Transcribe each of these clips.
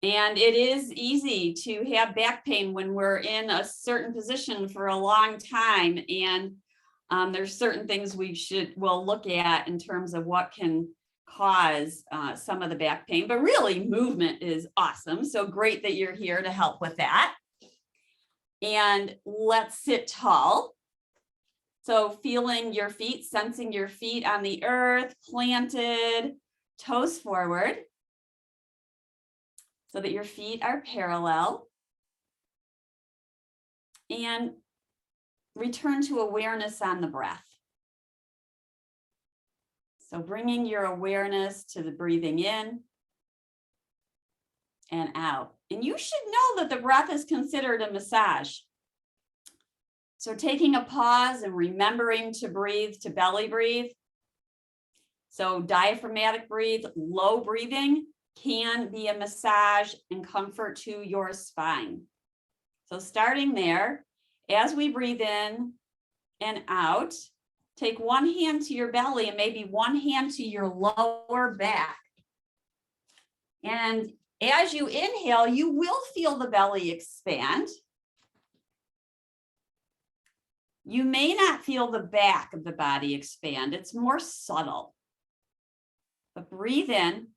And it is easy to have back pain when we're in a certain position for a long time. And there's certain things we'll look at in terms of what can cause some of the back pain, but really movement is awesome. So great that you're here to help with that. And let's sit tall. So feeling your feet, sensing your feet on the earth, planted, toes forward, so that your feet are parallel. And return to awareness on the breath. So bringing your awareness to the breathing in and out. And you should know that the breath is considered a massage. So taking a pause and remembering to breathe, to belly breathe. So diaphragmatic breathe, low breathing can be a massage and comfort to your spine. So starting there, as we breathe in and out, take one hand to your belly and maybe one hand to your lower back. And as you inhale, you will feel the belly expand. You may not feel the back of the body expand. It's more subtle. But breathe in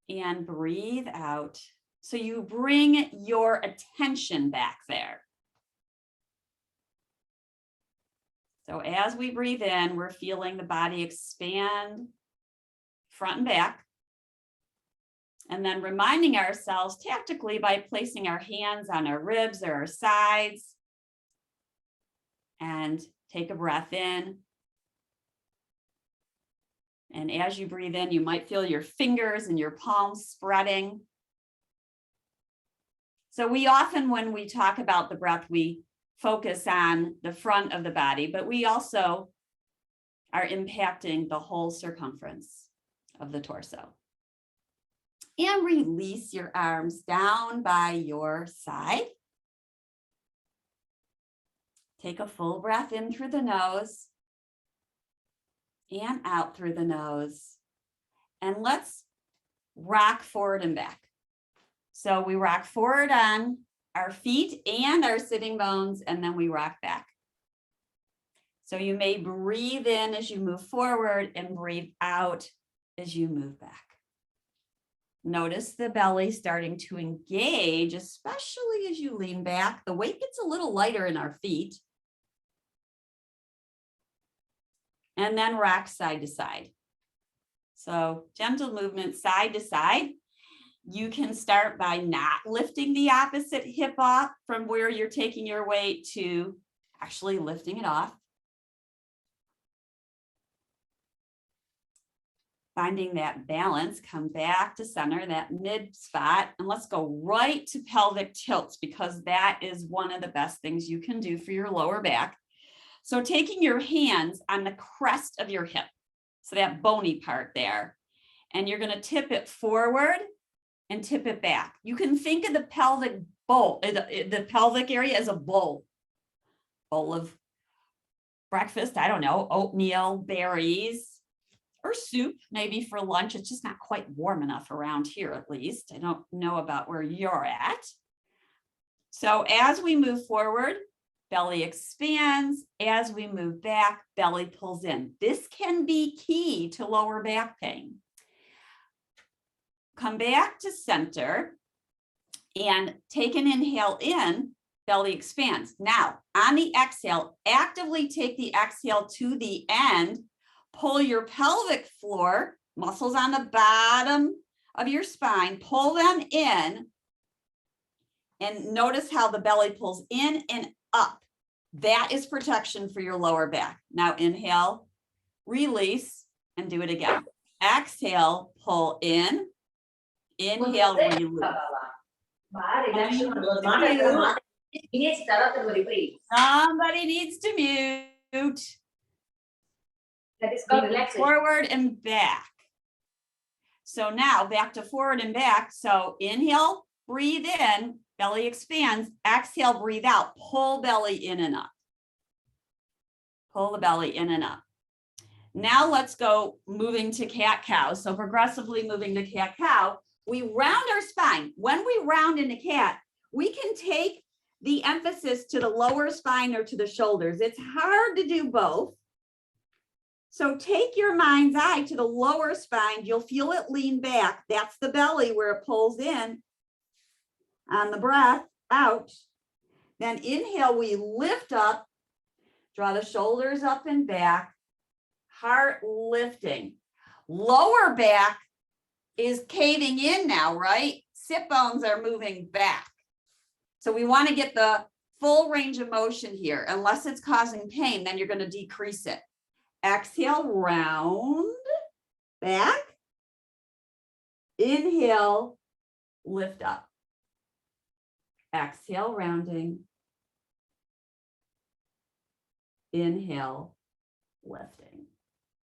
and breathe out. So you bring your attention back there. So as we breathe in, we're feeling the body expand front and back. And then reminding ourselves tactically by placing our hands on our ribs or our sides. And take a breath in. And as you breathe in, you might feel your fingers and your palms spreading. So we often, when we talk about the breath, we focus on the front of the body, but we also are impacting the whole circumference of the torso. And release your arms down by your side. Take a full breath in through the nose and out through the nose. And let's rock forward and back. So we rock forward on our feet and our sitting bones, and then we rock back. So you may breathe in as you move forward and breathe out as you move back. Notice the belly starting to engage, especially as you lean back. The weight gets a little lighter in our feet. And then rock side to side. So gentle movement side to side. You can start by not lifting the opposite hip off from where you're taking your weight to actually lifting it off. Finding that balance, come back to center, that mid spot, and let's go right to pelvic tilts because that is one of the best things you can do for your lower back. So taking your hands on the crest of your hip, so that bony part there, and you're going to tip it forward and tip it back. You can think of the pelvic bowl, the pelvic area as a bowl of breakfast, I don't know, oatmeal, berries, or soup, maybe for lunch. It's just not quite warm enough around here, at least. I don't know about where you're at. So as we move forward, belly expands. As we move back, belly pulls in. This can be key to lower back pain. Come back to center and take an inhale in, belly expands. Now, on the exhale, actively take the exhale to the end, pull your pelvic floor, muscles on the bottom of your spine, pull them in, and notice how the belly pulls in and up. That is protection for your lower back. Now inhale, release, and do it again. Exhale, pull in. Inhale, release. Somebody needs to mute. Forward and back. So now back to forward and back. So inhale, breathe in, belly expands. Exhale, breathe out. Pull belly in and up. Pull the belly in and up. Now let's go moving to cat-cow. So progressively moving to cat-cow. we round our spine. When we round in a cat, we can take the emphasis to the lower spine or to the shoulders. It's hard to do both. So take your mind's eye to the lower spine. You'll feel it lean back. That's the belly where it pulls in. On the breath, out. Then inhale, we lift up, draw the shoulders up and back, heart lifting. Lower back is caving in now, right? Sit bones are moving back. So we want to get the full range of motion here. Unless it's causing pain, then you're going to decrease it. Exhale, round, back. Inhale, lift up. Exhale, rounding. Inhale, lifting.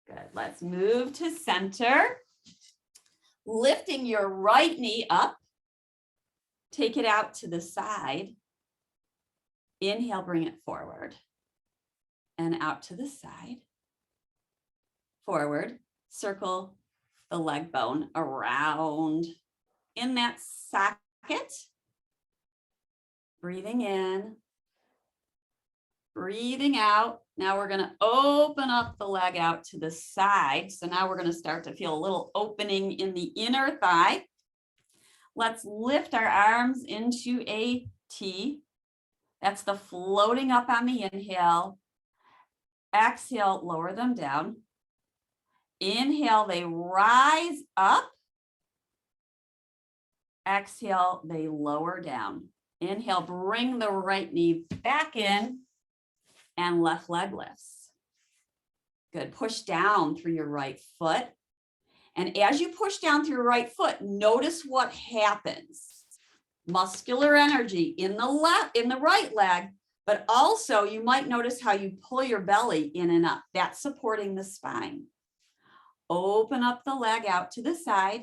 Good. Let's move to center. Lifting your right knee up. Take it out to the side. Inhale, bring it forward. And out to the side. Forward. Circle the leg bone around in that socket. Breathing in. Breathing out. Now we're going to open up the leg out to the side. So now we're going to start to feel a little opening in the inner thigh. Let's lift our arms into a T. That's the floating up on the inhale. Exhale, lower them down. Inhale, they rise up. Exhale, they lower down. Inhale, bring the right knee back in and left leg lifts. Good. Push down through your right foot. And as you push down through your right foot, notice what happens. Muscular energy in the right leg, but also you might notice how you pull your belly in and up. That's supporting the spine. Open up the leg out to the side.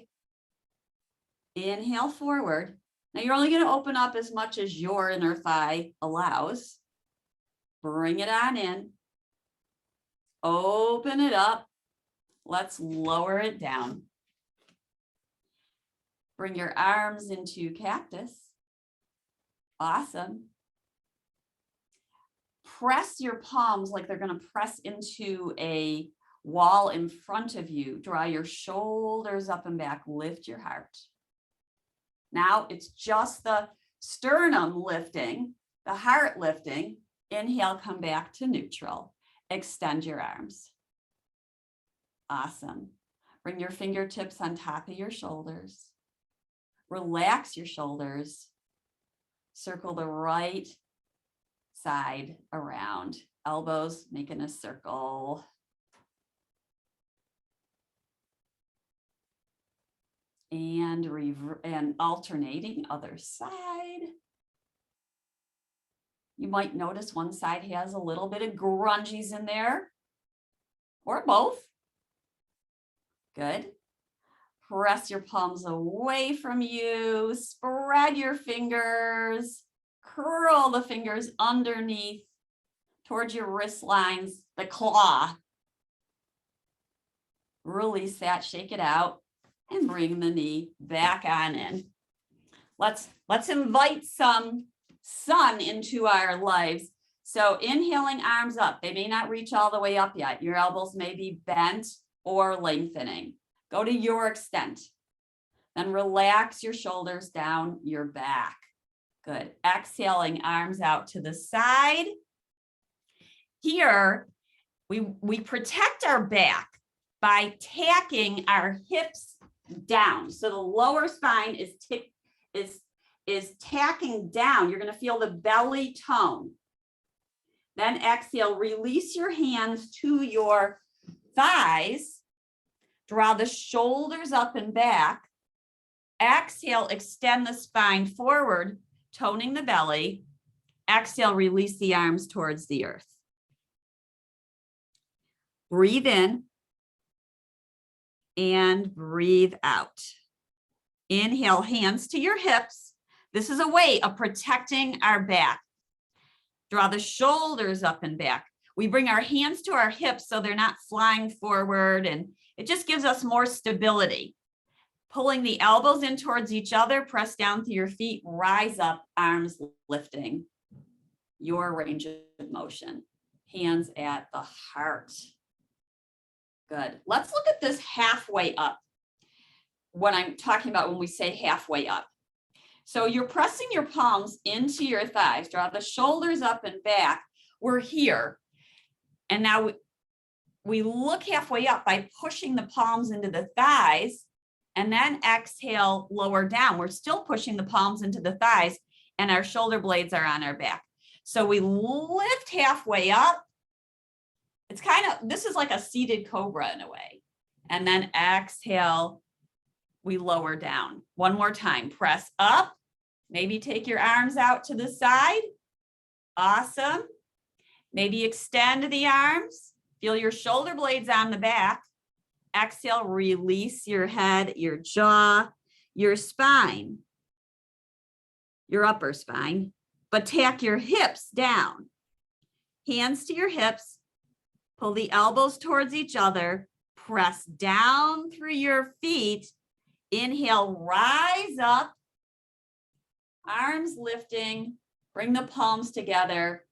Inhale forward. Now you're only going to open up as much as your inner thigh allows. Bring it on in. Open it up. Let's lower it down. Bring your arms into cactus. Awesome. Press your palms like they're going to press into a wall in front of you. Draw your shoulders up and back. Lift your heart. Now it's just the sternum lifting, the heart lifting. Inhale, come back to neutral. Extend your arms. Awesome. Bring your fingertips on top of your shoulders. Relax your shoulders. Circle the right side around. Elbows making a circle. And alternating other side. You might notice one side has a little bit of grunges in there, or both. Good. Press your palms away from you. Spread your fingers. Curl the fingers underneath towards your wrist lines, the claw. Release that, shake it out, and bring the knee back on in. Let's invite some sun into our lives. So inhaling, arms up. They may not reach all the way up yet. Your elbows may be bent or lengthening. Go to your extent. Then relax your shoulders down your back. Good. Exhaling, arms out to the side. Here, we protect our back by tacking our hips down. So the lower spine is tacking down. You're going to feel the belly tone. Then exhale, release your hands to your thighs. Draw the shoulders up and back. Exhale, extend the spine forward, toning the belly. Exhale, release the arms towards the earth. Breathe in and breathe out. Inhale, hands to your hips. This is a way of protecting our back. Draw the shoulders up and back. We bring our hands to our hips so they're not flying forward, and it just gives us more stability. Pulling the elbows in towards each other, press down through your feet, rise up, arms lifting. Your range of motion. Hands at the heart. Good. Let's look at this halfway up. What I'm talking about when we say halfway up. So you're pressing your palms into your thighs, draw the shoulders up and back. We're here. And now we look halfway up by pushing the palms into the thighs and then exhale, lower down. We're still pushing the palms into the thighs and our shoulder blades are on our back. So we lift halfway up. It's kind of, this is like a seated cobra in a way. And then exhale, we lower down. One more time, press up. Maybe take your arms out to the side. Awesome. Maybe extend the arms. Feel your shoulder blades on the back. Exhale, release your head, your jaw, your spine, your upper spine, but tack your hips down. Hands to your hips. Pull the elbows towards each other. Press down through your feet. Inhale, rise up. Arms lifting. Bring the palms together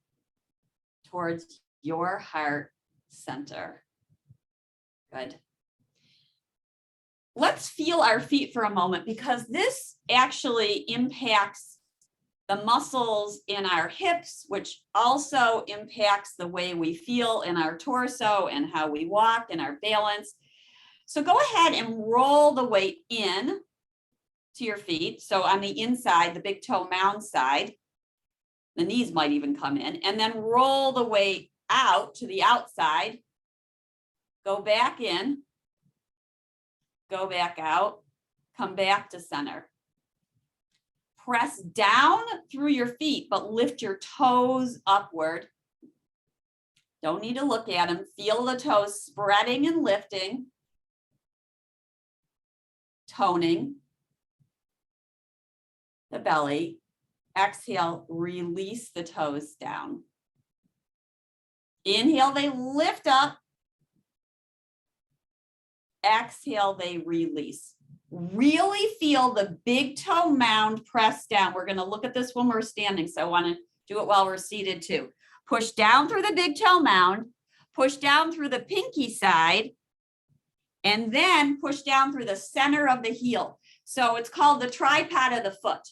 towards your heart center. Good. Let's feel our feet for a moment because this actually impacts the muscles in our hips, which also impacts the way we feel in our torso and how we walk and our balance. So go ahead and roll the weight in to your feet. So on the inside, the big toe mound side, the knees might even come in, and then roll the weight out to the outside. Go back in, go back out, come back to center. Press down through your feet, but lift your toes upward. Don't need to look at them. Feel the toes spreading and lifting, toning the belly. Exhale, release the toes down. Inhale, they lift up. Exhale, they release. Really feel the big toe mound press down. We're going to look at this when we're standing, so I want to do it while we're seated too. Push down through the big toe mound, push down through the pinky side, and then push down through the center of the heel. So it's called the tripod of the foot.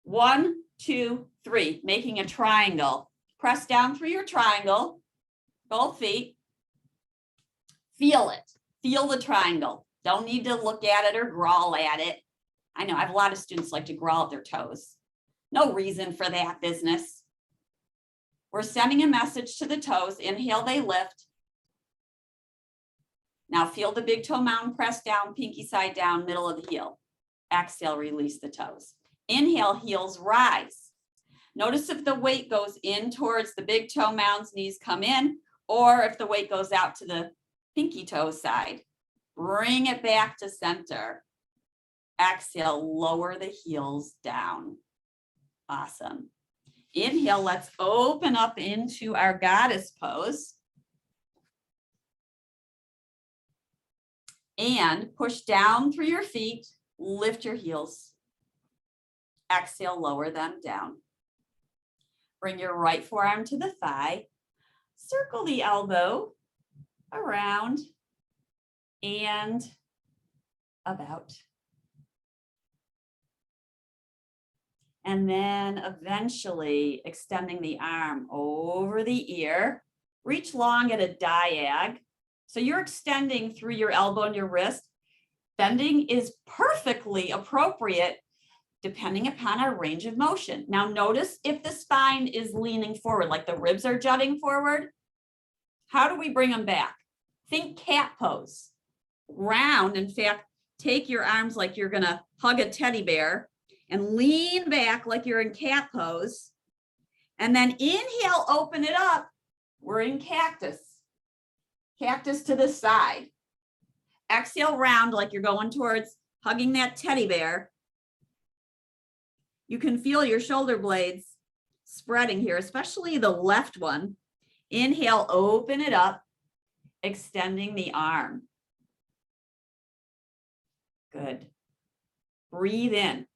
1, 2, 3, making a triangle. Press down through your triangle, both feet. Feel it. Feel the triangle. Don't need to look at it or growl at it. I know I have a lot of students like to growl at their toes. No reason for that business. We're sending a message to the toes. Inhale, they lift. Now feel the big toe mound press down, pinky side down, middle of the heel. Exhale, release the toes. Inhale, heels rise. Notice if the weight goes in towards the big toe mounds, knees come in, or if the weight goes out to the pinky toe side. Bring it back to center. Exhale, lower the heels down. Awesome. Inhale, let's open up into our goddess pose. And push down through your feet, lift your heels. Exhale, lower them down. Bring your right forearm to the thigh. Circle the elbow around and about. And then eventually extending the arm over the ear. Reach long at a diag. So you're extending through your elbow and your wrist. Bending is perfectly appropriate depending upon our range of motion. Now notice if the spine is leaning forward, like the ribs are jutting forward, how do we bring them back? Think cat pose. Round, in fact, take your arms like you're gonna hug a teddy bear and lean back like you're in cat pose. And then inhale, open it up. We're in cactus. Cactus to the side. Exhale, round like you're going towards hugging that teddy bear. You can feel your shoulder blades spreading here, especially the left one. Inhale, open it up, extending the arm. Good. Breathe in.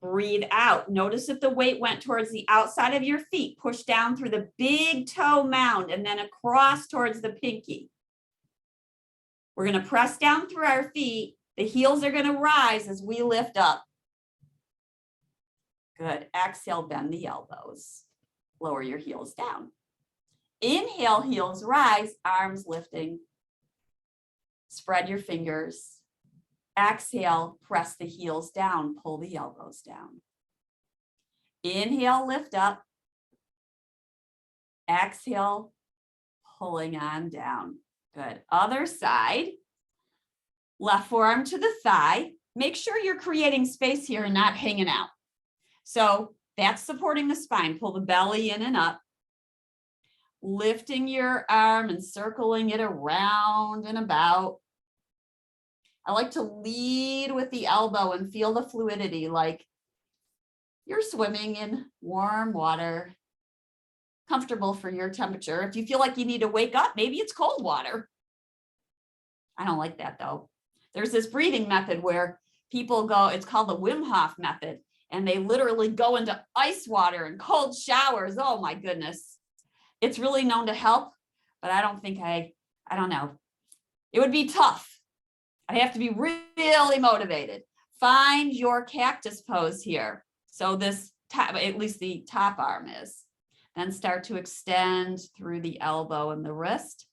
Breathe out. Notice if the weight went towards the outside of your feet. Push down through the big toe mound and then across towards the pinky. We're going to press down through our feet. The heels are going to rise as we lift up. Good. Exhale, bend the elbows. Lower your heels down. Inhale, heels rise, arms lifting. Spread your fingers. Exhale, press the heels down, pull the elbows down. Inhale, lift up. Exhale, pulling on down. Good. Other side. Left forearm to the thigh. Make sure you're creating space here and not hanging out. So that's supporting the spine. Pull the belly in and up. Lifting your arm and circling it around and about. I like to lead with the elbow and feel the fluidity, like you're swimming in warm water, comfortable for your temperature. If you feel like you need to wake up, maybe it's cold water. I don't like that though. There's this breathing method where people go, it's called the Wim Hof method, and they literally go into ice water and cold showers. Oh my goodness. It's really known to help, but I don't think I don't know. It would be tough. I have to be really motivated. Find your cactus pose here. So this top, at least the top arm is. Then start to extend through the elbow and the wrist.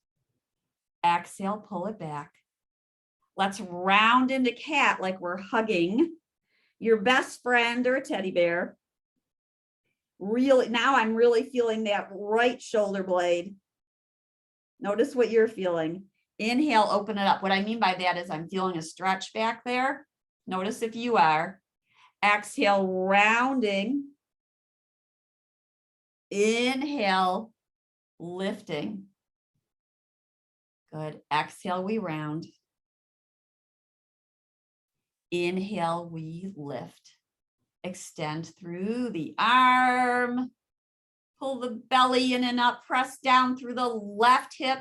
Exhale, pull it back. Let's round into cat like we're hugging your best friend or a teddy bear. Really, now I'm really feeling that right shoulder blade. Notice what you're feeling. Inhale, open it up. What I mean by that is I'm feeling a stretch back there. Notice if you are. Exhale, rounding. Inhale, lifting. Good. Exhale, we round. Inhale, we lift. Extend through the arm. Pull the belly in and up. Press down through the left hip.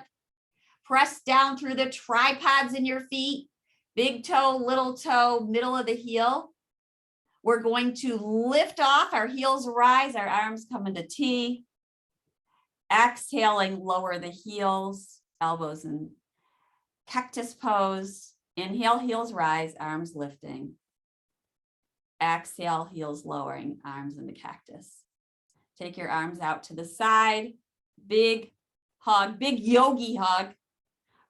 Press down through the tripods in your feet. Big toe, little toe, middle of the heel. We're going to lift off. Our heels rise. Our arms come into T. Exhaling, lower the heels, elbows in cactus pose. Inhale, heels rise, arms lifting. Exhale, heels lowering, arms into cactus. Take your arms out to the side. Big hug, big yogi hug.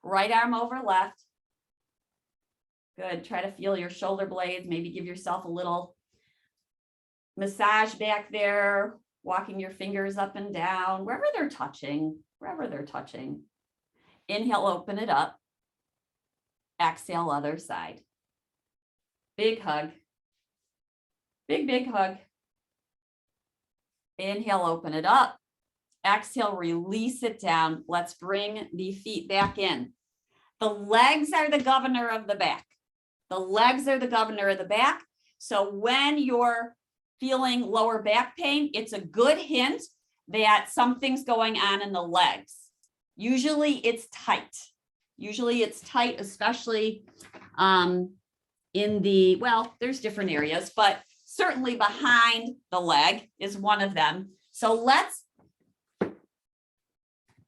Right arm over left. Good. Try to feel your shoulder blades. Maybe give yourself a little massage back there, walking your fingers up and down, wherever they're touching, Inhale, open it up. Exhale, other side. Big hug. Big hug. Inhale, open it up. Exhale, release it down. Let's bring the feet back in. The legs are the governor of the back. The legs are the governor of the back. So when you're feeling lower back pain, it's a good hint that something's going on in the legs. Usually it's tight. Especially in the, well, there's different areas, but certainly behind the leg is one of them. So let's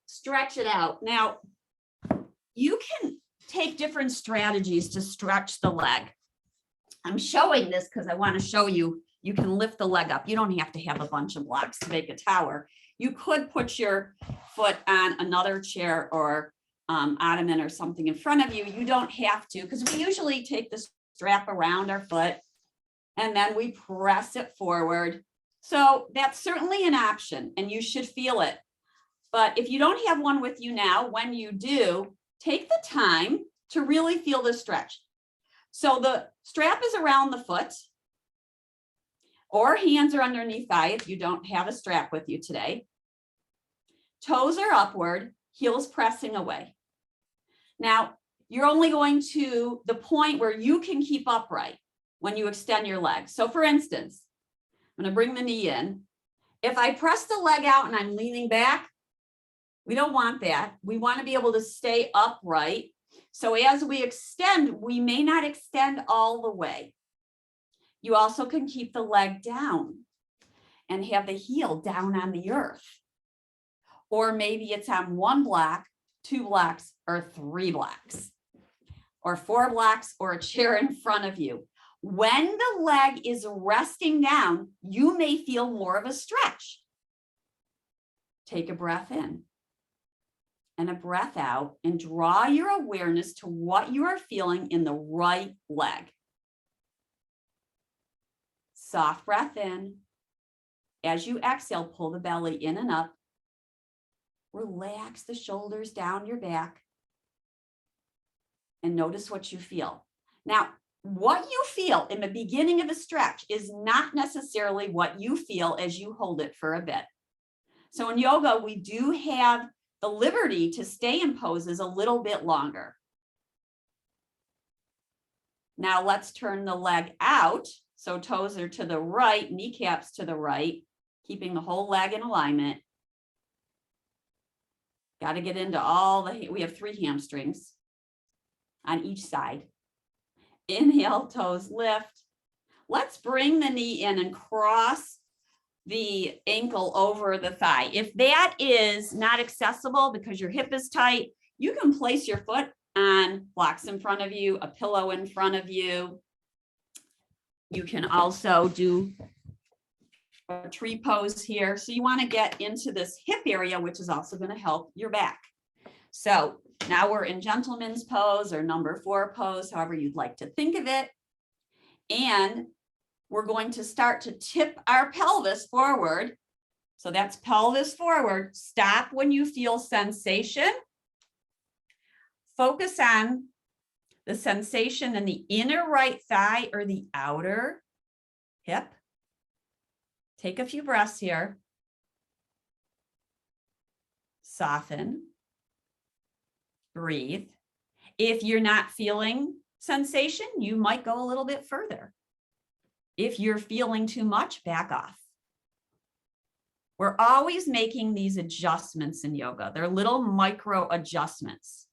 stretch it out. Now, you can take different strategies to stretch the leg. I'm showing this because I want to show you, you can lift the leg up. You don't have to have a bunch of blocks to make a tower. You could put your foot on another chair or ottoman or something in front of you. You don't have to, because we usually take the strap around our foot and then we press it forward. So that's certainly an option and you should feel it. But if you don't have one with you now, when you do, take the time to really feel the stretch. So the strap is around the foot or hands are underneath thigh if you don't have a strap with you today. Toes are upward, heels pressing away. Now, you're only going to the point where you can keep upright when you extend your legs. So for instance, I'm going to bring the knee in. If I press the leg out and I'm leaning back, we don't want that. We want to be able to stay upright. So as we extend, we may not extend all the way. You also can keep the leg down and have the heel down on the earth. Or maybe it's on 1 block, 2 blocks, or 3 blocks, or 4 blocks, or a chair in front of you. When the leg is resting down, you may feel more of a stretch. Take a breath in and a breath out and draw your awareness to what you are feeling in the right leg. Soft breath in. As you exhale, pull the belly in and up. Relax the shoulders down your back and notice what you feel. Now, what you feel in the beginning of a stretch is not necessarily what you feel as you hold it for a bit. So in yoga, we do have the liberty to stay in poses a little bit longer. Now let's turn the leg out. So toes are to the right, kneecaps to the right, keeping the whole leg in alignment. Got to get into we have 3 hamstrings on each side. Inhale, toes lift. Let's bring the knee in and cross the ankle over the thigh. If that is not accessible because your hip is tight, you can place your foot on blocks in front of you, a pillow in front of you. You can also do a tree pose here. So you want to get into this hip area, which is also going to help your back. So now we're in gentleman's pose or number 4 pose, however you'd like to think of it. And we're going to start to tip our pelvis forward. So that's pelvis forward. Stop when you feel sensation. Focus on the sensation in the inner right thigh or the outer hip. Take a few breaths here. Soften. Breathe. If you're not feeling sensation, you might go a little bit further. If you're feeling too much, back off. We're always making these adjustments in yoga. They're little micro adjustments.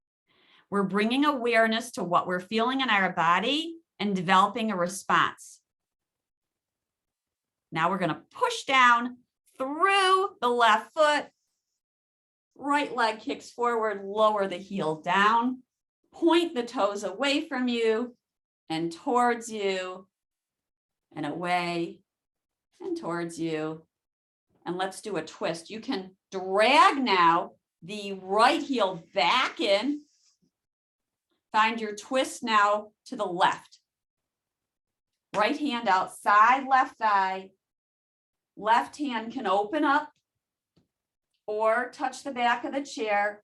We're bringing awareness to what we're feeling in our body and developing a response. Now we're going to push down through the left foot. Right leg kicks forward, lower the heel down, point the toes away from you and towards you and away and towards you. And let's do a twist. You can drag now the right heel back in. Find your twist now to the left. Right hand outside left thigh. Left hand can open up or touch the back of the chair.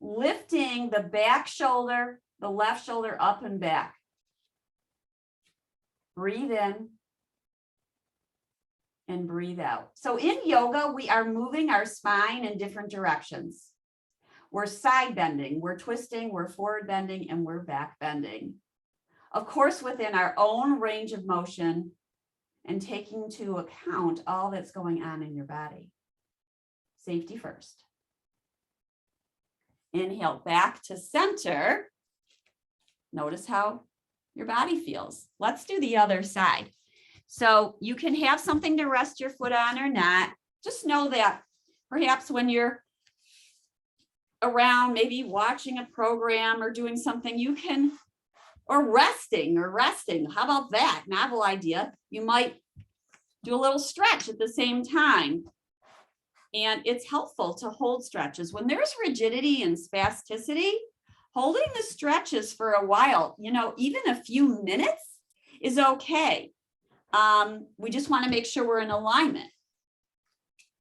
Lifting the back shoulder, the left shoulder up and back. Breathe in and breathe out. So in yoga, we are moving our spine in different directions. We're side bending, we're twisting, we're forward bending, and we're back bending. Of course, within our own range of motion and taking into account all that's going on in your body. Safety first. Inhale back to center. Notice how your body feels. Let's do the other side. So you can have something to rest your foot on or not. Just know that perhaps when you're around, maybe watching a program or doing something, you can, or resting. How about that? Novel idea. You might do a little stretch at the same time. And it's helpful to hold stretches. When there's rigidity and spasticity, holding the stretches for a while, even a few minutes is okay. We just want to make sure we're in alignment.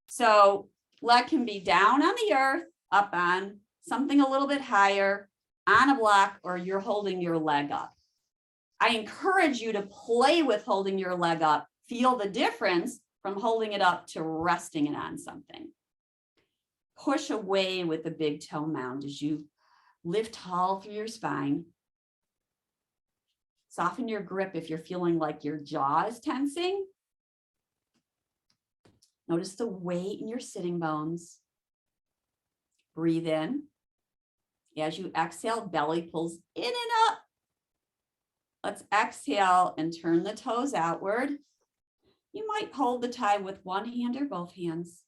So leg can be down on the earth, up on something a little bit higher, on a block, or you're holding your leg up. I encourage you to play with holding your leg up. Feel the difference from holding it up to resting it on something. Push away with the big toe mound as you lift tall through your spine. Soften your grip if you're feeling like your jaw is tensing. Notice the weight in your sitting bones. Breathe in As you exhale, belly pulls in and up. Let's exhale and turn the toes outward. You might hold the tie with one hand or both hands.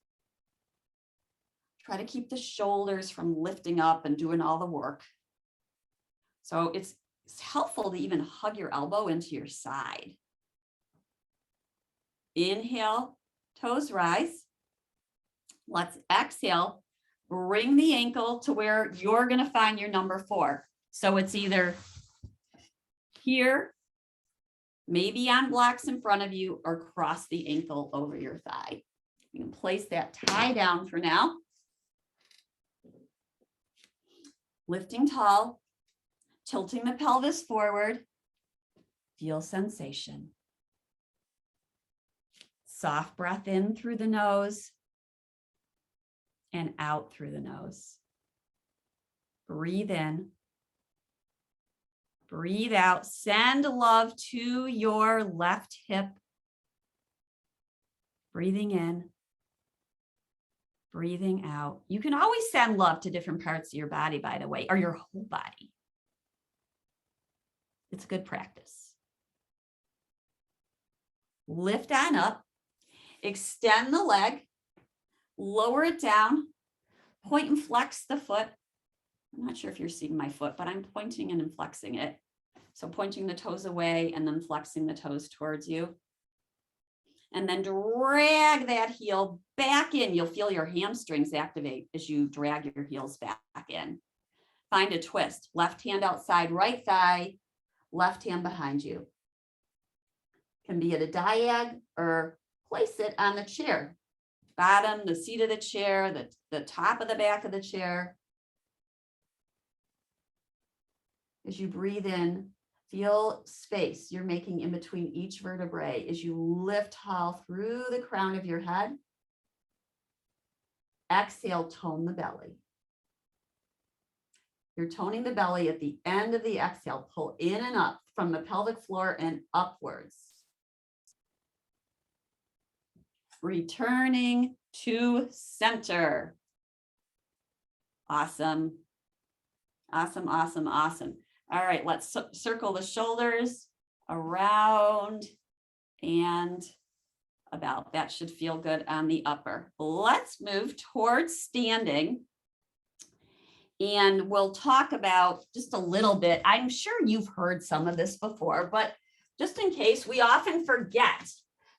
Try to keep the shoulders from lifting up and doing all the work. So it's helpful to even hug your elbow into your side. Inhale, toes rise. Let's exhale. Bring the ankle to where you're going to find your number 4. So it's either here, maybe on blocks in front of you, or cross the ankle over your thigh. You can place that tie down for now. Lifting tall, tilting the pelvis forward. Feel sensation. Soft breath in through the nose and out through the nose. Breathe in. Breathe out. Send love to your left hip. Breathing in. Breathing out. You can always send love to different parts of your body, by the way, or your whole body. It's good practice. Lift on up. Extend the leg. Lower it down. Point and flex the foot. I'm not sure if you're seeing my foot, but I'm pointing and flexing it. So pointing the toes away and then flexing the toes towards you. And then drag that heel back in. You'll feel your hamstrings activate as you drag your heels back in. Find a twist. Left hand outside, right thigh, left hand behind you. Can be at a diag or place it on the chair. Bottom, the seat of the chair, the top of the back of the chair. As you breathe in, feel space you're making in between each vertebrae as you lift tall through the crown of your head. Exhale, tone the belly. You're toning the belly at the end of the exhale. Pull in and up from the pelvic floor and upwards. Returning to center. Awesome. Awesome, awesome, awesome. All right, let's circle the shoulders around and about. That should feel good on the upper. Let's move towards standing. And we'll talk about just a little bit. I'm sure you've heard some of this before, but just in case, we often forget.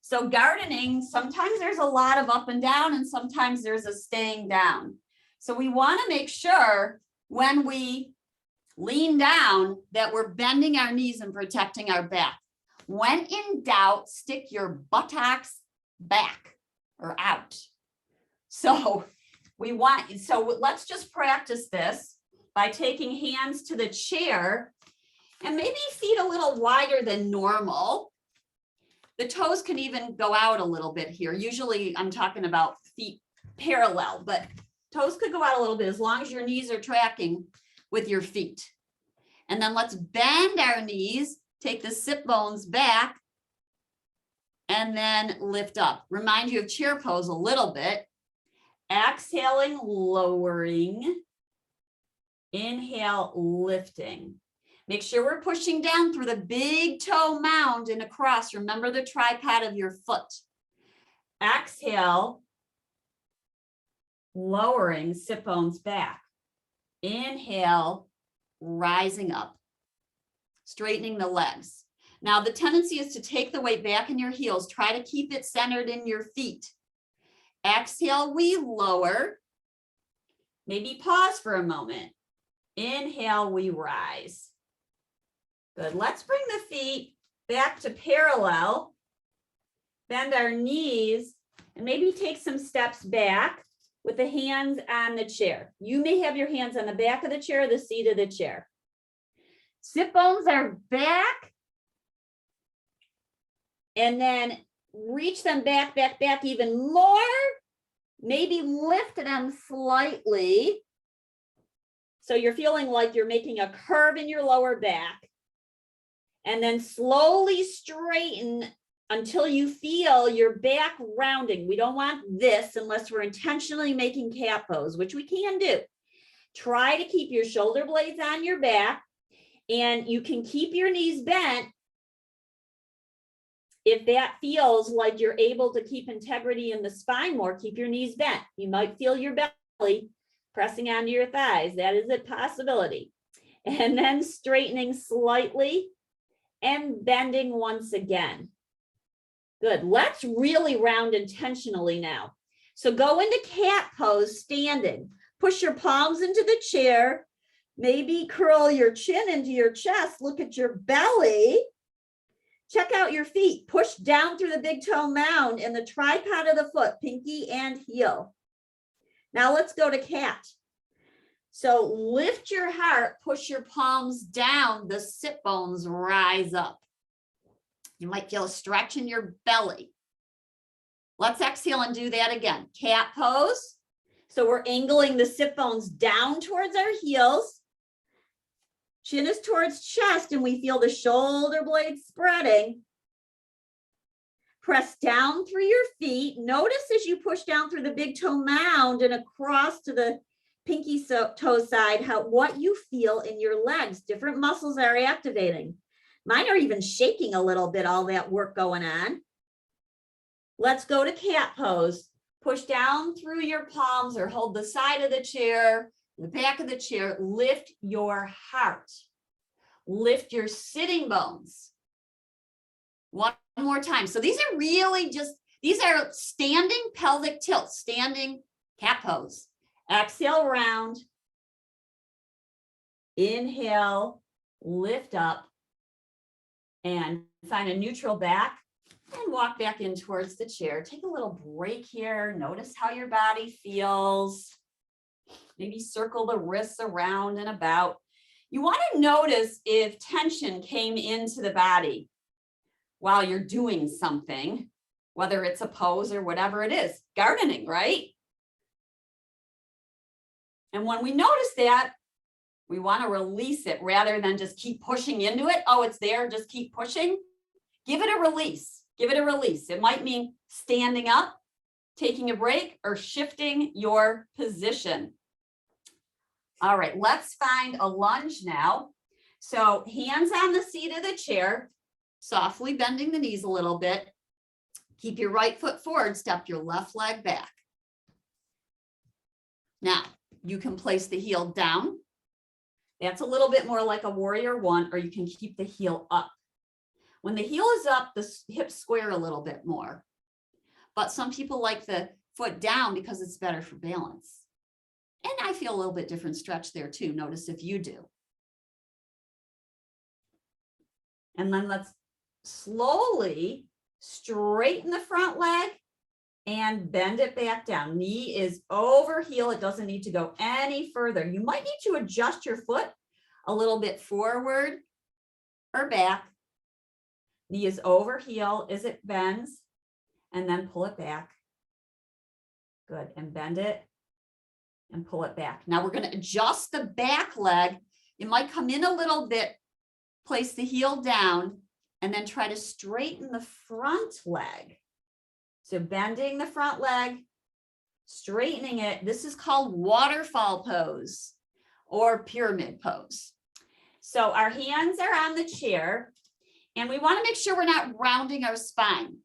So gardening, sometimes there's a lot of up and down, and sometimes there's a staying down. So we want to make sure when we lean down that we're bending our knees and protecting our back. When in doubt, stick your buttocks back or out. So let's just practice this by taking hands to the chair and maybe feet a little wider than normal. The toes can even go out a little bit here. Usually I'm talking about feet parallel, but toes could go out a little bit as long as your knees are tracking with your feet. And then let's bend our knees, take the sit bones back, and then lift up. Remind you of chair pose a little bit. Exhaling, lowering. Inhale, lifting. Make sure we're pushing down through the big toe mound and across. Remember the tripod of your foot. Exhale, lowering, sit bones back. Inhale, rising up, straightening the legs. Now the tendency is to take the weight back in your heels. Try to keep it centered in your feet. Exhale, we lower. Maybe pause for a moment. Inhale, we rise. Good. Let's bring the feet back to parallel. Bend our knees and maybe take some steps back with the hands on the chair. You may have your hands on the back of the chair or the seat of the chair. Sit bones are back. And then reach them back even more. Maybe lift them slightly. So you're feeling like you're making a curve in your lower back. And then slowly straighten until you feel your back rounding. We don't want this unless we're intentionally making cat pose, which we can do. Try to keep your shoulder blades on your back, and you can keep your knees bent if that feels like you're able to keep integrity in the spine more. Keep your knees bent. You might feel your belly pressing onto your thighs. That is a possibility. And then straightening slightly and bending once again. Good. Let's really round intentionally now. So go into cat pose standing. Push your palms into the chair. Maybe curl your chin into your chest. Look at your belly. Check out your feet. Push down through the big toe mound and the tripod of the foot, pinky and heel. Now let's go to cat. So lift your heart, push your palms down, the sit bones rise up. You might feel a stretch in your belly. Let's exhale and do that again. Cat pose. So we're angling the sit bones down towards our heels. Chin is towards chest, and we feel the shoulder blades spreading. Press down through your feet. Notice as you push down through the big toe mound and across to the pinky toe side, what you feel in your legs. Different muscles are activating. Mine are even shaking a little bit, all that work going on. Let's go to cat pose. Push down through your palms or hold the side of the chair, the back of the chair. Lift your heart. Lift your sitting bones. One more time. So these are really these are standing pelvic tilts, standing cat pose. Exhale, round. Inhale, lift up, and find a neutral back and walk back in towards the chair. Take a little break here. Notice how your body feels. Maybe circle the wrists around and about. You want to notice if tension came into the body while you're doing something, whether it's a pose or whatever it is. Gardening, right? And when we notice that, we want to release it rather than just keep pushing into it. Oh, it's there, just keep pushing. Give it a release. Give it a release. It might mean standing up, taking a break, or shifting your position. All right, let's find a lunge now. So hands on the seat of the chair, softly bending the knees a little bit. Keep your right foot forward, step your left leg back. Now, you can place the heel down. That's a little bit more like a warrior one, or you can keep the heel up. When the heel is up, the hips square a little bit more. But some people like the foot down because it's better for balance. And I feel a little bit different stretch there too. Notice if you do. And then let's slowly straighten the front leg and bend it back down. Knee is over heel. It doesn't need to go any further. You might need to adjust your foot a little bit forward or back. Knee is over heel as it bends, and then pull it back. Good, and bend it and pull it back. Now we're going to adjust the back leg. It might come in a little bit, place the heel down, and then try to straighten the front leg. So bending the front leg, straightening it. This is called waterfall pose or pyramid pose. So our hands are on the chair, and we want to make sure we're not rounding our spine.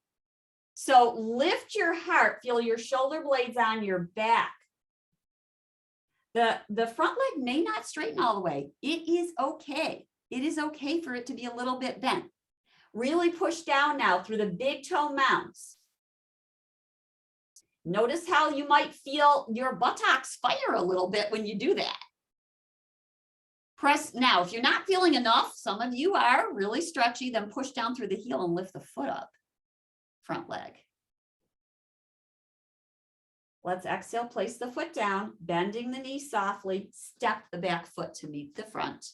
So lift your heart, feel your shoulder blades on your back. The front leg may not straighten all the way. It is okay. It is okay for it to be a little bit bent. Really push down now through the big toe mounds. Notice how you might feel your buttocks fire a little bit when you do that. Press now. If you're not feeling enough, some of you are really stretchy, then push down through the heel and lift the foot up. Front leg. Let's exhale, place the foot down, bending the knee softly, step the back foot to meet the front.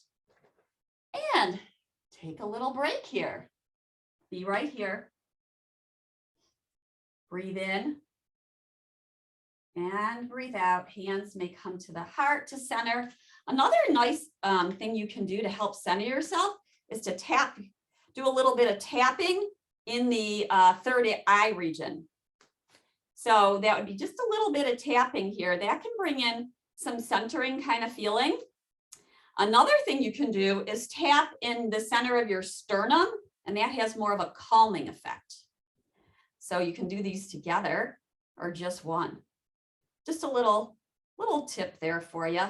And take a little break here. Be right here. Breathe in and breathe out. Hands may come to the heart to center. Another nice thing you can do to help center yourself is to tap, do a little bit of tapping in the third eye region. So that would be just a little bit of tapping here. That can bring in some centering kind of feeling. Another thing you can do is tap in the center of your sternum, and that has more of a calming effect. So you can do these together or just one. Just a little tip there for you.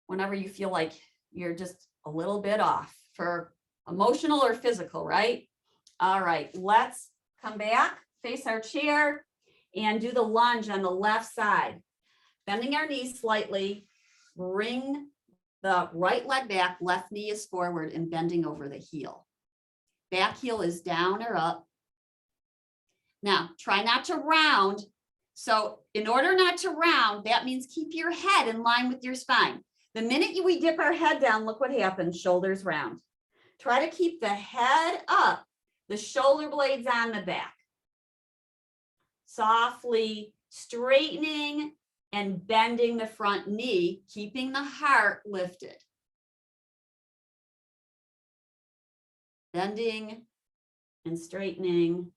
Whenever you feel like you're just a little bit off for emotional or physical, right? All right, let's come back, face our chair, and do the lunge on the left side. Bending our knees slightly, bring the right leg back, left knee is forward and bending over the heel. Back heel is down or up. Now, try not to round. So in order not to round, that means keep your head in line with your spine. The minute we dip our head down, look what happens, shoulders round. Try to keep the head up, the shoulder blades on the back. Softly straightening and bending the front knee, keeping the heart lifted. Bending and straightening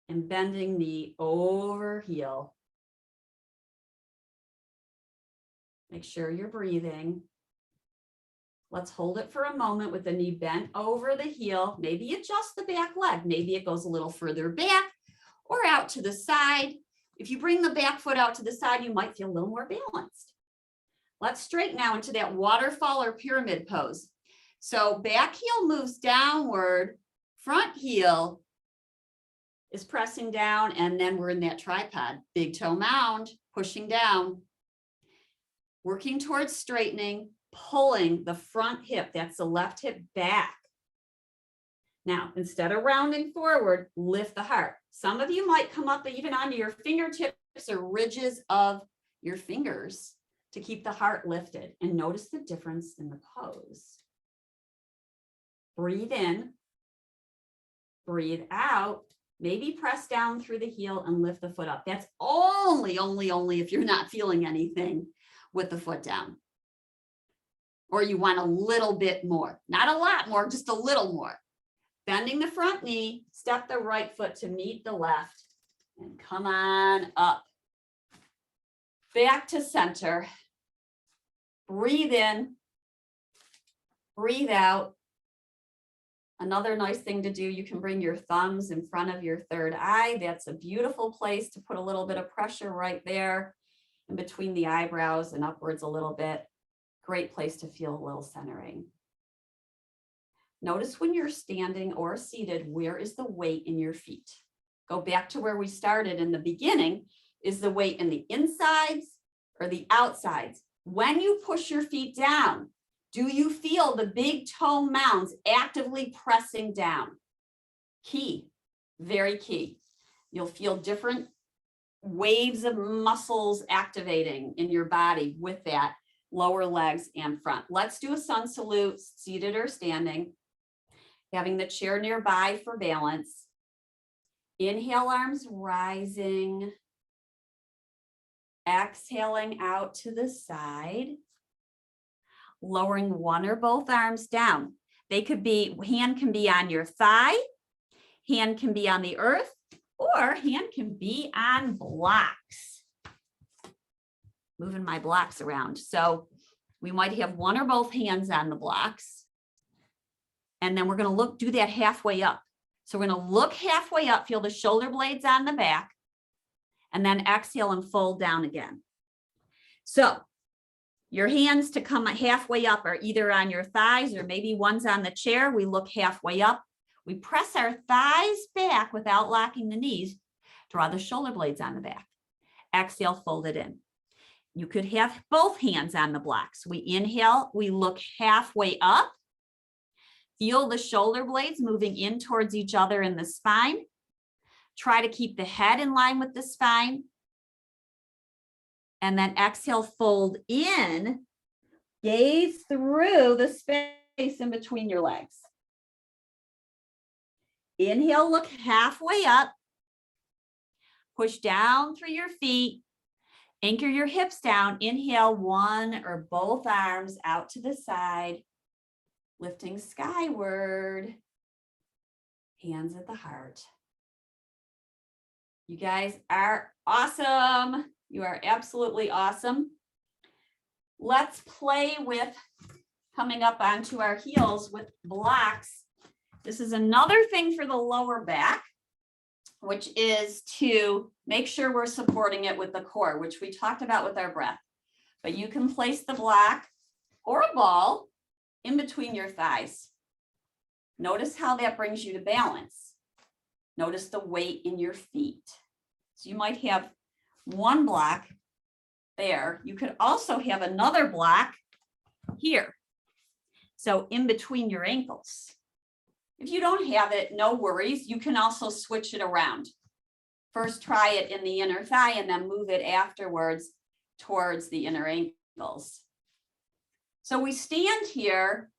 and bending knee over heel. Make sure you're breathing. Let's hold it for a moment with the knee bent over the heel. Maybe adjust the back leg. Maybe it goes a little further back or out to the side. If you bring the back foot out to the side, you might feel a little more balanced. Let's straighten now into that waterfall or pyramid pose. So back heel moves downward, front heel is pressing down, and then we're in that tripod. Big toe mound, pushing down, working towards straightening, pulling the front hip, that's the left hip back. Now, instead of rounding forward, lift the heart. Some of you might come up even onto your fingertips or ridges of your fingers to keep the heart lifted, and notice the difference in the pose. Breathe in, breathe out, maybe press down through the heel and lift the foot up. That's only if you're not feeling anything with the foot down. Or you want a little bit more, not a lot more, just a little more. Bending the front knee, step the right foot to meet the left, and come on up. Back to center. Breathe in, breathe out. Another nice thing to do, you can bring your thumbs in front of your third eye. That's a beautiful place to put a little bit of pressure right there in between the eyebrows and upwards a little bit. Great place to feel a little centering. Notice when you're standing or seated, where is the weight in your feet? Go back to where we started in the beginning. Is the weight in the insides or the outsides? When you push your feet down, do you feel the big toe mounds actively pressing down? Key, very key. You'll feel different waves of muscles activating in your body with that, lower legs and front. Let's do a sun salute, seated or standing. Having the chair nearby for balance. Inhale, arms rising. Exhaling out to the side. Lowering one or both arms down. They could be, hand can be on your thigh, hand can be on the earth, or hand can be on blocks. Moving my blocks around. So we might have one or both hands on the blocks. And then we're going to do that halfway up. So we're going to look halfway up, feel the shoulder blades on the back, and then exhale and fold down again. So your hands to come halfway up are either on your thighs or maybe one's on the chair. We look halfway up. We press our thighs back without locking the knees. Draw the shoulder blades on the back. Exhale, fold it in. You could have both hands on the blocks. We inhale, we look halfway up. Feel the shoulder blades moving in towards each other in the spine. Try to keep the head in line with the spine. And then exhale, fold in. Gaze through the space in between your legs. Inhale, look halfway up. Push down through your feet. Anchor your hips down. Inhale, one or both arms out to the side. Lifting skyward, hands at the heart. You guys are awesome. You are absolutely awesome. Let's play with coming up onto our heels with blocks. This is another thing for the lower back, which is to make sure we're supporting it with the core, which we talked about with our breath. But you can place the block or a ball in between your thighs. Notice how that brings you to balance. Notice the weight in your feet. So you might have one block there. You could also have another block here. So in between your ankles. If you don't have it, no worries. You can also switch it around. First, try it in the inner thigh and then move it afterwards towards the inner ankles. So we stand here,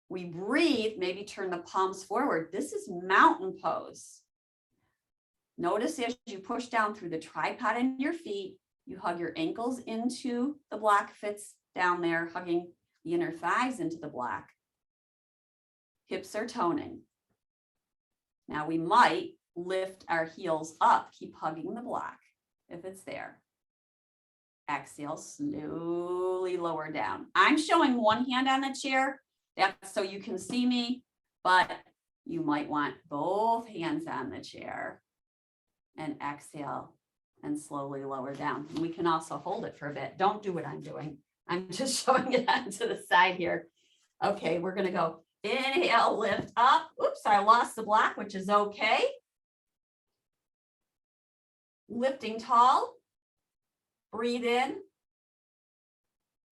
we breathe, maybe turn the palms forward. This is mountain pose. Notice as you push down through the tripod in your feet, you hug your ankles into the block if it's down there, hugging the inner thighs into the block. Hips are toning. Now we might lift our heels up, keep hugging the block if it's there. Exhale, slowly lower down. I'm showing one hand on the chair. That's so you can see me, but you might want both hands on the chair. And exhale and slowly lower down. And we can also hold it for a bit. Don't do what I'm doing. I'm just showing it onto the side here. Okay, we're going to go inhale, lift up. Oops, I lost the block, which is okay. Lifting tall. Breathe in.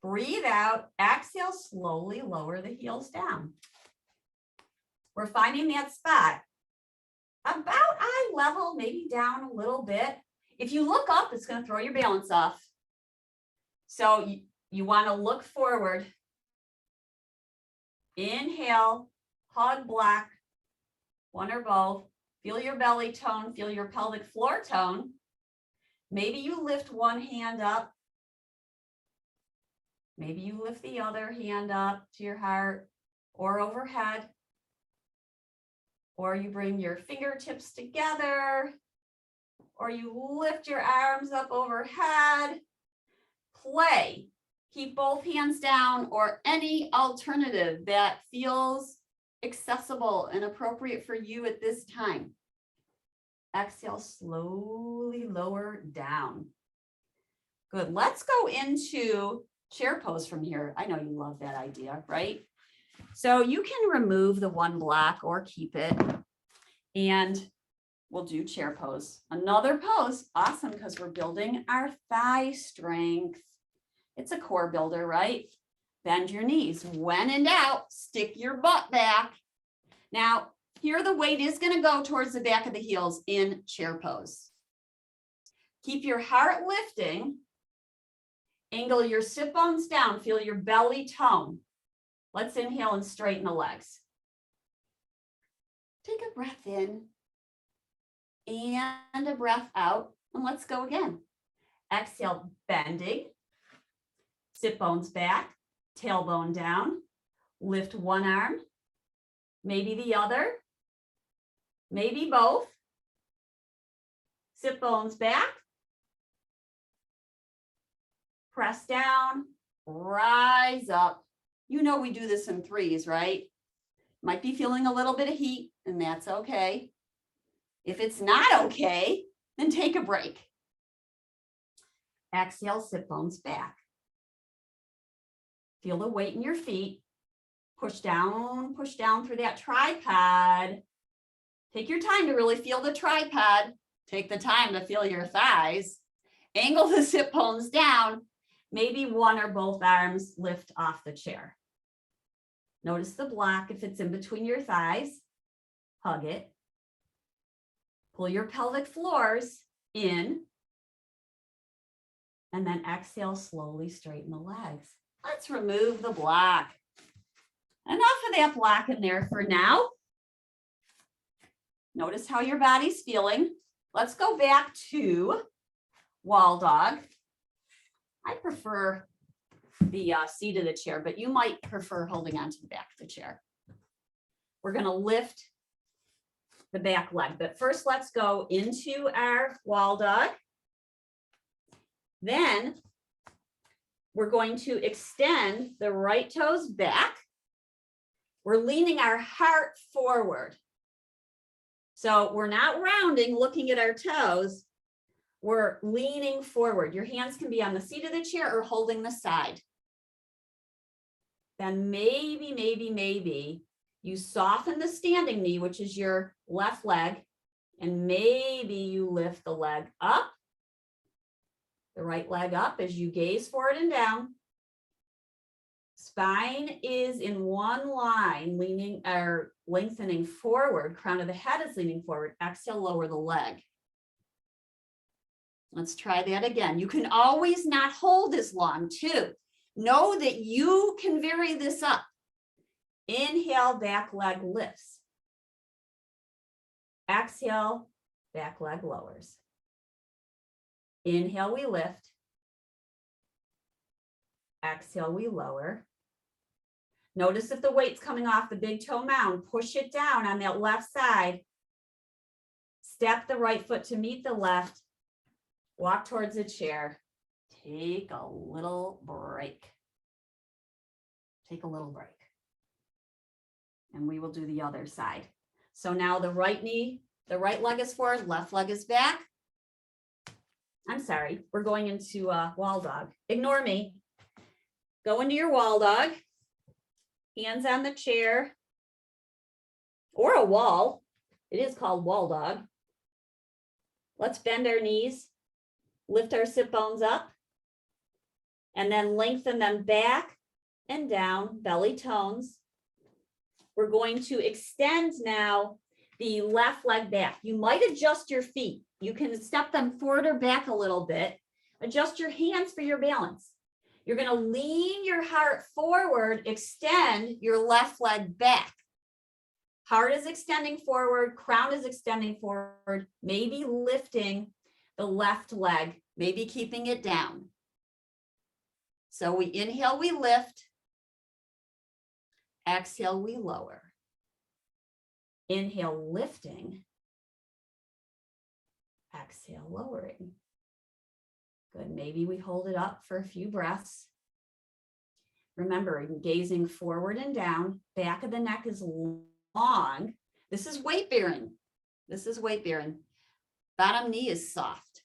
Breathe out. Exhale, slowly lower the heels down. We're finding that spot about eye level, maybe down a little bit. If you look up, it's going to throw your balance off. So you want to look forward. Inhale, hug block, one or both. Feel your belly tone, feel your pelvic floor tone. Maybe you lift one hand up. Maybe you lift the other hand up to your heart or overhead. Or you bring your fingertips together, or you lift your arms up overhead. Play. Keep both hands down or any alternative that feels accessible and appropriate for you at this time. Exhale, slowly lower down. Good. Let's go into chair pose from here. I know you love that idea, right? So you can remove the one block or keep it, and we'll do chair pose. Another pose, awesome, because we're building our thigh strength. It's a core builder, right? Bend your knees. When in doubt, stick your butt back. Now, here the weight is going to go towards the back of the heels in chair pose. Keep your heart lifting. Angle your sit bones down. Feel your belly tone. Let's inhale and straighten the legs. Take a breath in and a breath out, and let's go again. Exhale, bending. Sit bones back, tailbone down. Lift one arm, maybe the other, maybe both. Sit bones back. Press down, rise up. You know we do this in threes, right? Might be feeling a little bit of heat, and that's okay. If it's not okay, then take a break. Exhale, sit bones back. Feel the weight in your feet. Push down through that tripod. Take your time to really feel the tripod. Take the time to feel your thighs. Angle the sit bones down. Maybe one or both arms lift off the chair. Notice the block if it's in between your thighs. Hug it. Pull your pelvic floors in. And then exhale, slowly straighten the legs. Let's remove the block. Enough of that block in there for now. Notice how your body's feeling. Let's go back to wall dog. I prefer the seat of the chair, but you might prefer holding onto the back of the chair. We're going to lift the back leg, but first let's go into our wall dog. Then we're going to extend the right toes back. We're leaning our heart forward. So we're not rounding, looking at our toes. We're leaning forward. Your hands can be on the seat of the chair or holding the side. Then maybe you soften the standing knee, which is your left leg, and maybe you lift the leg up, the right leg up as you gaze forward and down. Spine is in one line, leaning or lengthening forward. Crown of the head is leaning forward. Exhale, lower the leg. Let's try that again. You can always not hold as long too. Know that you can vary this up. Inhale, back leg lifts. Exhale, back leg lowers. Inhale, we lift. Exhale, we lower. Notice if the weight's coming off the big toe mound, push it down on that left side. Step the right foot to meet the left. Walk towards a chair. Take a little break. Take a little break. And we will do the other side. So now the right knee, the right leg is forward, left leg is back. I'm sorry, we're going into wall dog. Ignore me. Go into your wall dog. Hands on the chair or a wall. It is called wall dog. Let's bend our knees, lift our sit bones up, and then lengthen them back and down, belly tones. We're going to extend now the left leg back. You might adjust your feet. You can step them forward or back a little bit. Adjust your hands for your balance. You're going to lean your heart forward, extend your left leg back. Heart is extending forward, crown is extending forward, maybe lifting the left leg, maybe keeping it down. So we inhale, we lift. Exhale, we lower. Inhale, lifting. Exhale, lowering. Good. Maybe we hold it up for a few breaths. Remember, gazing forward and down. Back of the neck is long. This is weight bearing. This is weight bearing. Bottom knee is soft.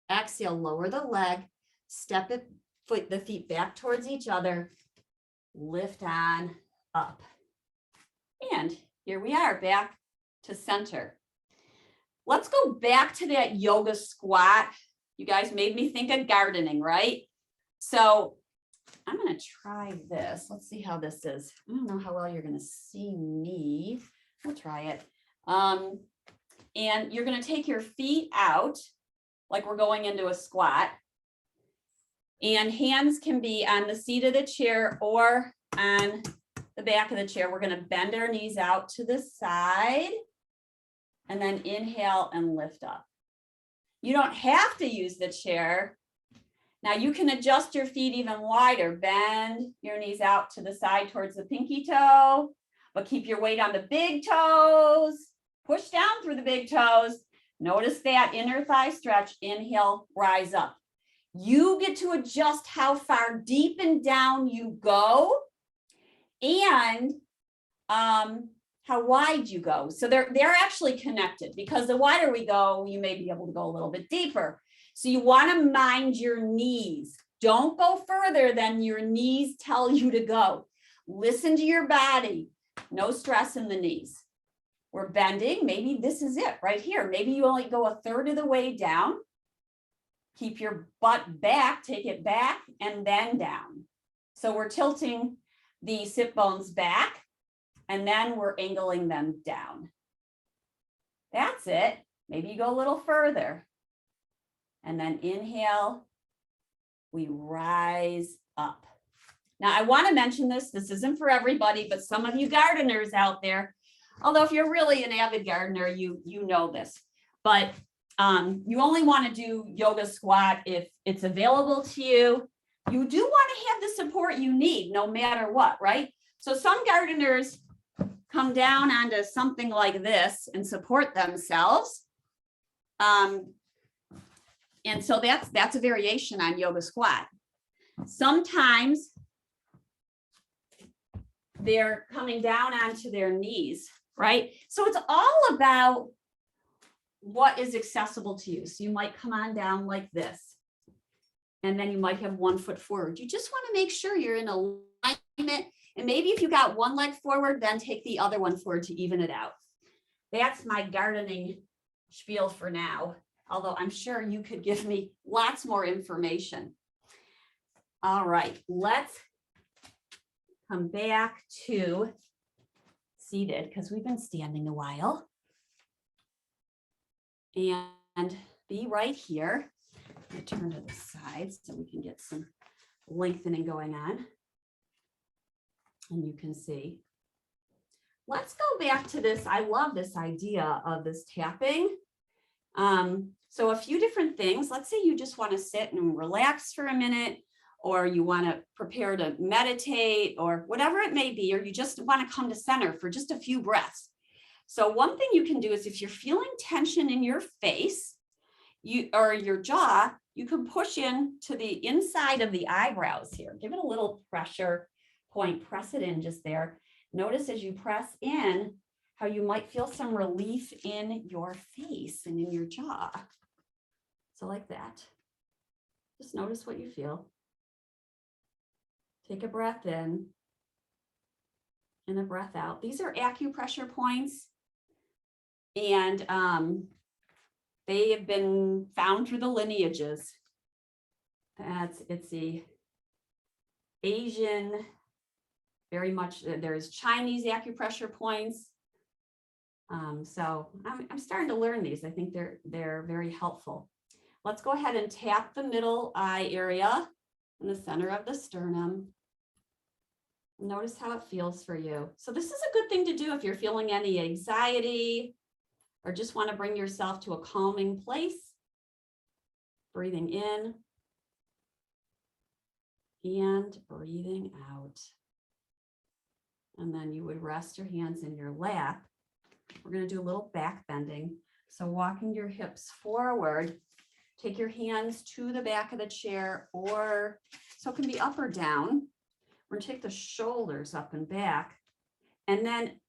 Exhale, lower the leg. Step it, the feet back towards each other. Lift on up. And here we are, back to center. Let's go back to that yoga squat. You guys made me think of gardening, right? So I'm going to try this. Let's see how this is. I don't know how well you're going to see me. We'll try it. And you're going to take your feet out like we're going into a squat. And hands can be on the seat of the chair or on the back of the chair. We're going to bend our knees out to the side and then inhale and lift up. You don't have to use the chair. Now you can adjust your feet even wider. Bend your knees out to the side towards the pinky toe, but keep your weight on the big toes. Push down through the big toes. Notice that inner thigh stretch. Inhale, rise up. You get to adjust how far deep and down you go and how wide you go. So they're actually connected because the wider we go, you may be able to go a little bit deeper. So you want to mind your knees. Don't go further than your knees tell you to go. Listen to your body. No stress in the knees. We're bending. Maybe this is it right here. Maybe you only go a third of the way down. Keep your butt back, take it back, and then down. So we're tilting the sit bones back. And then we're angling them down. That's it. Maybe you go a little further. And then inhale, we rise up. Now I want to mention this. This isn't for everybody, but some of you gardeners out there, although if you're really an avid gardener, you know this. But you only want to do yoga squat if it's available to you. You do want to have the support you need no matter what, right? So some gardeners come down onto something like this and support themselves. And so that's a variation on yoga squat. Sometimes they're coming down onto their knees, right? So it's all about what is accessible to you. So you might come on down like this, and then you might have 1 foot forward. You just want to make sure you're in alignment. And maybe if you got one leg forward, then take the other one forward to even it out. That's my gardening spiel for now, although I'm sure you could give me lots more information. All right, let's come back to seated because we've been standing a while. And be right here. I'm going to turn to the side so we can get some lengthening going on. And you can see. Let's go back to this. I love this idea of this tapping. So a few different things. Let's say you just want to sit and relax for a minute, or you want to prepare to meditate, or whatever it may be, or you just want to come to center for just a few breaths. So one thing you can do is if you're feeling tension in your face, or your jaw, you can push in to the inside of the eyebrows here. Give it a little pressure point, press it in just there. Notice as you press in how you might feel some relief in your face and in your jaw. So like that. Just notice what you feel. Take a breath in and a breath out. These are acupressure points, and they have been found through the lineages. It's the Asian, very much, there's Chinese acupressure points. So I'm starting to learn these. I think they're very helpful. Let's go ahead and tap the middle eye area in the center of the sternum. Notice how it feels for you. So this is a good thing to do if you're feeling any anxiety or just want to bring yourself to a calming place. Breathing in and breathing out. And then you would rest your hands in your lap. We're going to do a little back bending. So walking your hips forward, take your hands to the back of the chair, or so it can be up or down. We're going to take the shoulders up and back. And then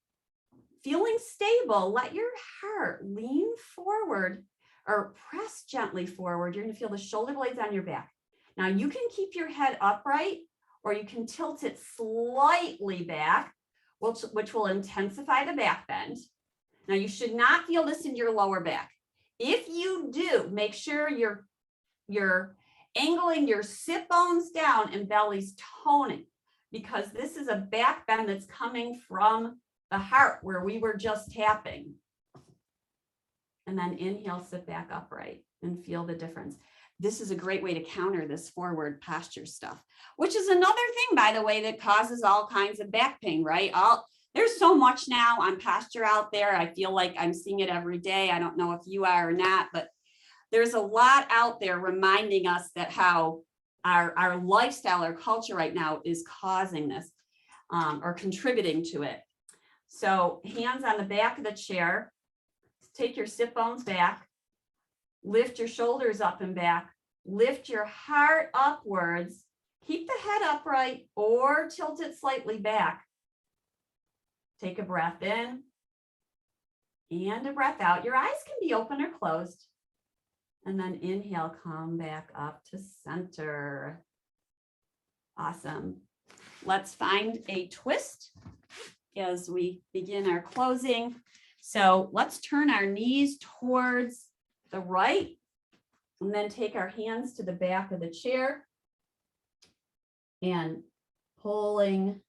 feeling stable, let your heart lean forward or press gently forward. You're going to feel the shoulder blades on your back. Now you can keep your head upright, or you can tilt it slightly back, which will intensify the back bend. Now you should not feel this in your lower back. If you do, make sure you're angling your sit bones down and belly's toning, because this is a back bend that's coming from the heart where we were just tapping. And then inhale, sit back upright and feel the difference. This is a great way to counter this forward posture stuff, which is another thing, by the way, that causes all kinds of back pain, right? There's so much now on posture out there. I feel like I'm seeing it every day. I don't know if you are or not, but there's a lot out there reminding us that how our lifestyle, our culture right now is causing this or contributing to it. So hands on the back of the chair, take your sit bones back, lift your shoulders up and back, lift your heart upwards, keep the head upright or tilt it slightly back. Take a breath in and a breath out. Your eyes can be open or closed. And then inhale, come back up to center. Awesome. Let's find a twist as we begin our closing. So let's turn our knees towards the right and then take our hands to the back of the chair and pulling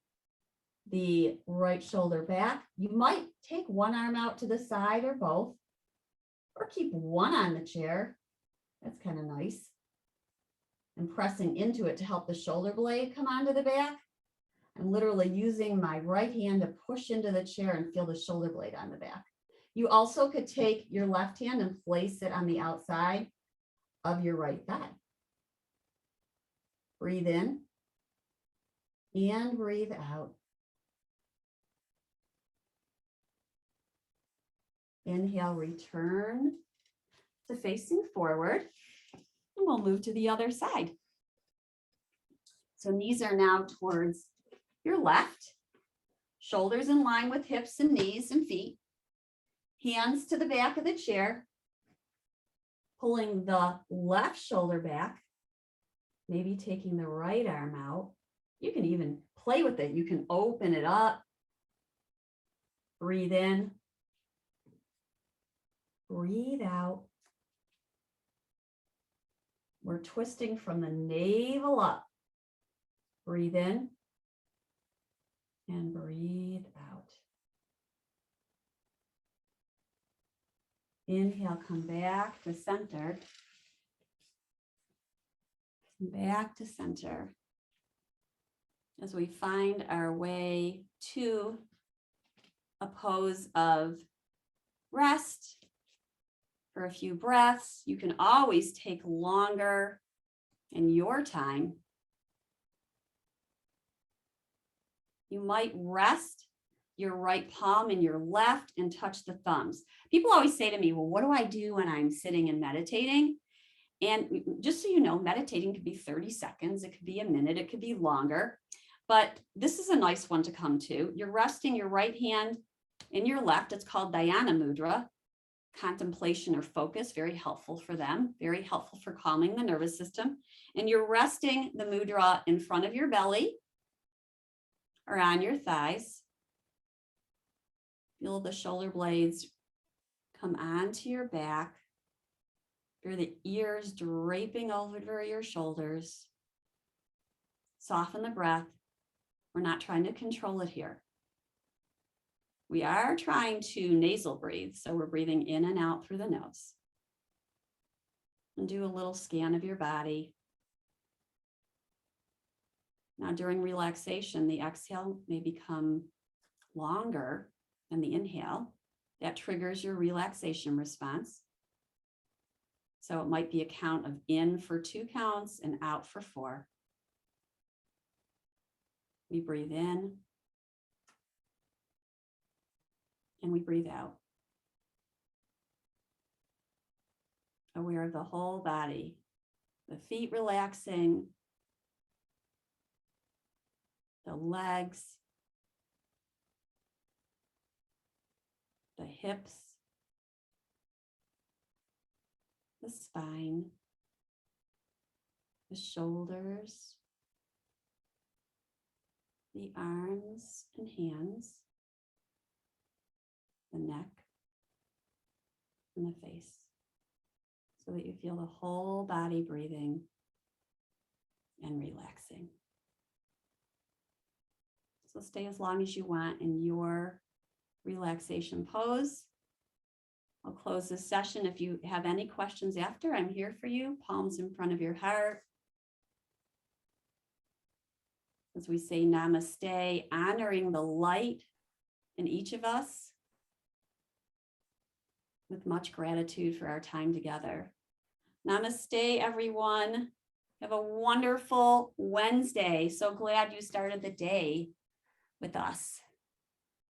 the right shoulder back. You might take one arm out to the side or both, or keep one on the chair. That's kind of nice. And pressing into it to help the shoulder blade come onto the back. I'm literally using my right hand to push into the chair and feel the shoulder blade on the back. You also could take your left hand and place it on the outside of your right thigh. Breathe in and breathe out. Inhale, return to facing forward. we'll move to the other side. So knees are now towards your left, shoulders in line with hips and knees and feet, hands to the back of the chair, pulling the left shoulder back, maybe taking the right arm out. You can even play with it. You can open it up, breathe in, breathe out. We're twisting from the navel up. Breathe in and breathe out. Inhale, come back to center. Back to center. As we find our way to a pose of rest for a few breaths. You can always take longer in your time. You might rest your right palm in your left and touch the thumbs. People always say to me, well, what do I do when I'm sitting and meditating? And just so you know, meditating could be 30 seconds, it could be a minute, it could be longer, but this is a nice one to come to. You're resting your right hand in your left. It's called Dhyana Mudra, contemplation or focus, very helpful for them, very helpful for calming the nervous system. And you're resting the mudra in front of your belly or on your thighs. Feel the shoulder blades come onto your back. Feel the ears draping over your shoulders. Soften the breath. We're not trying to control it here. We are trying to nasal breathe, so we're breathing in and out through the nose. And do a little scan of your body. Now, during relaxation, the exhale may become longer than the inhale. That triggers your relaxation response. So it might be a count of in for 2 counts and out for 4. We breathe in and we breathe out. Aware of the whole body, the feet relaxing, the legs, the hips, the spine, the shoulders, the arms and hands, the neck, and the face, so that you feel the whole body breathing and relaxing. So stay as long as you want in your relaxation pose. I'll close this session. If you have any questions after, I'm here for you. Palms in front of your heart. As we say namaste, honoring the light in each of us with much gratitude for our time together. Namaste, everyone. Have a wonderful Wednesday. So glad you started the day with us.